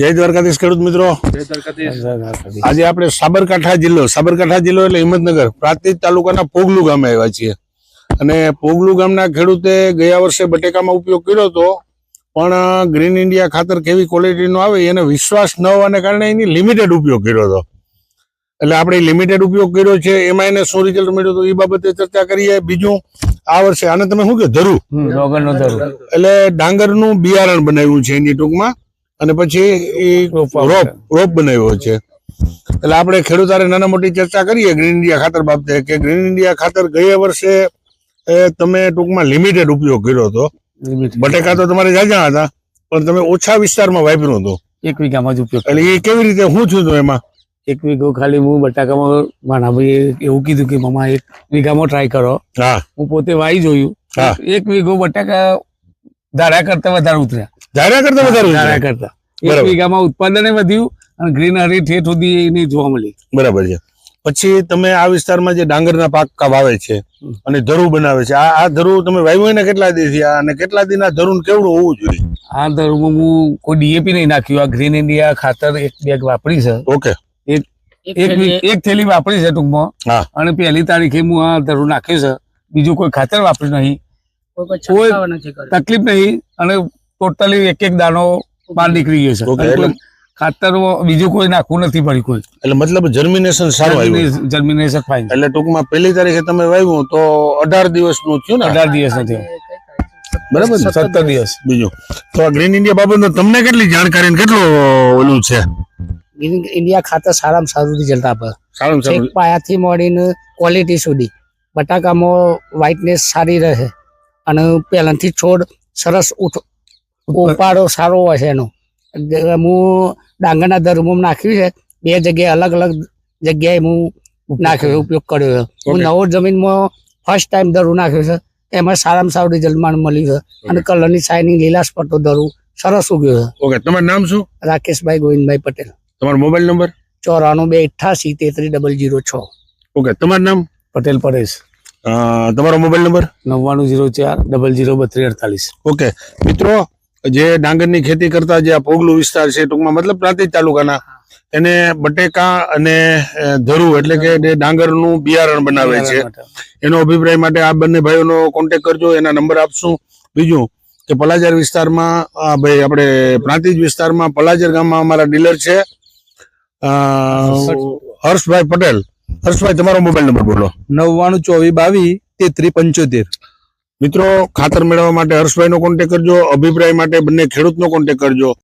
જય દ્વારકાધીશ ખેડૂત મિત્રો, આજે આપણે સાબરકાંઠા જિલ્લો એટલે હિંમતનગર પ્રાંતિજ તાલુકાના પોગલુ ગામે આવ્યા છીએ. અને પોગલુ ગામના ખેડૂતે ગયા વર્ષે બટેકામાં ઉપયોગ કર્યો હતો, પણ ગ્રીન ઇન્ડિયા ખાતર કેવી ક્વોલિટીનો આવે એને વિશ્વાસ ન હોવાને કારણે એની લિમિટેડ ઉપયોગ કર્યો હતો. એટલે આપણે લિમિટેડ ઉપયોગ કર્યો છે, એમાં એને શું રિઝલ્ટ મળ્યું હતું એ બાબતે ચર્ચા કરીએ. બીજું, આ વર્ષે આને તમે શું કે ધરું એટલે ડાંગરનું બિયારણ બનાવ્યું છે એની ટૂંકમાં, અને પછી એ રોપ બનાવ્યો છે. એટલે આપણે ખેડૂતારે નાના મોટી ચર્ચા કરીએ ગ્રીન ઇન્ડિયા ખાતર બાબતે, કે ગ્રીન ઇન્ડિયા ખાતર ગયા વર્ષે તમે ટૂંકમાં લિમિટેડ ઉપયોગ કર્યો હતો. બટેકા તો તમારે જાજા હતા, પણ તમે ઓછા વિસ્તારમાં વાપર્યું હતું. 1 વીઘામાં જ ઉપયોગ. એટલે એ કેવી રીતે શું થયું હતું એમાં? 1 વીઘો ખાલી હું બટાકામાં મારા ભાઈએ એવું કીધું કે મામા 1 વીઘામાં ટ્રાય કરો. હા, હું પોતે વાઈ જોયું. 1 વીઘો બટાકા ધારા કરતા વધારે ઉતર્યા. ધારા કરતા 1 વીઘામાં ઉત્પાદન વધ્યું અને ગ્રીનરી ઠેઠ સુધી એની જોવા મળી. બરાબર છે. પછી તમે આ વિસ્તારમાં જે ડાંગરના પાક વાવે છે અને ધરું બનાવે છે, આ ધરું તમે વાવ્યું ને કેટલા દી થયા, અને કેટલા દી ના ધરું કેવડું હોવું જોઈએ? આ ધરુમાં હું કોઈ ડીએપી નહીં નાખ્યું. આ ગ્રીન ઇન્ડિયા ખાતર 1 બેગ વાપરી છે. ઓકે, એક થેલી વાપરી છે ટૂંકમાં. અને 1લી તારીખે હું આ ધરું નાખ્યું છે. બીજું કોઈ ખાતર વાપર્યું નહીં, કોઈ તકલીફ નહીં, અને ટોટલી એક દાણો બહાર નીકળી ગયો છે. ખાતર બીજું કોઈ નાખવું નથી પડ્યું કોઈ. એટલે મતલબ જર્મિનેશન સારું આવ્યું. Germination fine. એટલે ટૂંકમાં 1લી તારીખે તમે વાવ્યું તો 18 દિવસનું થયું ને? 18 દિવસ નથી, બરાબર, 17 દિવસ. બીજું તો આ ગ્રીન ઇન્ડિયા બાબતનો તમને કેટલી જાણકારી ને કેટલું ઓલું છે? ગ્રીન ઇન્ડિયા ખાતર સારામાં સારું રિઝલ્ટ આપે. સારું સારું. પાયાથી મળીને ક્વોલિટી સુધી બટાકામાં વ્હાઇટનેસ સારી રહે, અને પહેલાથી છોડ સરસ ઉપાડો સારો હોય છે એનો. હું ડાંગરના ધરુમાં નાખ્યું છે. 2 જગ્યાએ અલગ અલગ જગ્યાએ હું નાખ્યો છે, ઉપયોગ કર્યો છે. હું નવો જમીનમાં ફર્સ્ટ ટાઈમ ધરું નાખ્યું છે. એમાં સારામાં સારું રિઝલ્ટ મને મળ્યું છે, અને કલરની શાઇનિંગ લીલાશ પડતો ધરું સરસ ઉગ્યો છે. ઓકે, તમારું નામ શું? રાકેશભાઈ ગોવિંદભાઈ પટેલ. તમારો મોબાઈલ નંબર? 94 288 33 006. ઓકે, તમારું નામ? પટેલ પરેશ. તમારો મોબાઈલ નંબર? 9904 003248. ઓકે મિત્રો, જે ડાંગરની ખેતી કરતા જે આ પોગલુ વિસ્તાર છે, ટૂંકમાં મતલબ પ્રાંતિજ તાલુકાના, એને બટેકા અને ધરું એટલે કે ડાંગરનું બિયારણ બનાવે છે. એનો અભિપ્રાય માટે આ બંને ભાઈઓનો કોન્ટેક કરજો, એના નંબર આપશું. બીજું કે પલાજર વિસ્તારમાં ભાઈ આપણે પ્રાંતિજ વિસ્તારમાં પલાજર ગામમાં અમારા ડીલર છે હર્ષભાઈ પટેલ. હર્ષભાઈ, તમારો મોબાઈલ નંબર બોલો. 9924 22 33 75. મિત્રો, ખાતર મેળવવા માટે હર્ષભાઈનો કોન્ટેક કરજો. અભિપ્રાય માટે બંને ખેડૂતનો કોન્ટેક કરજો.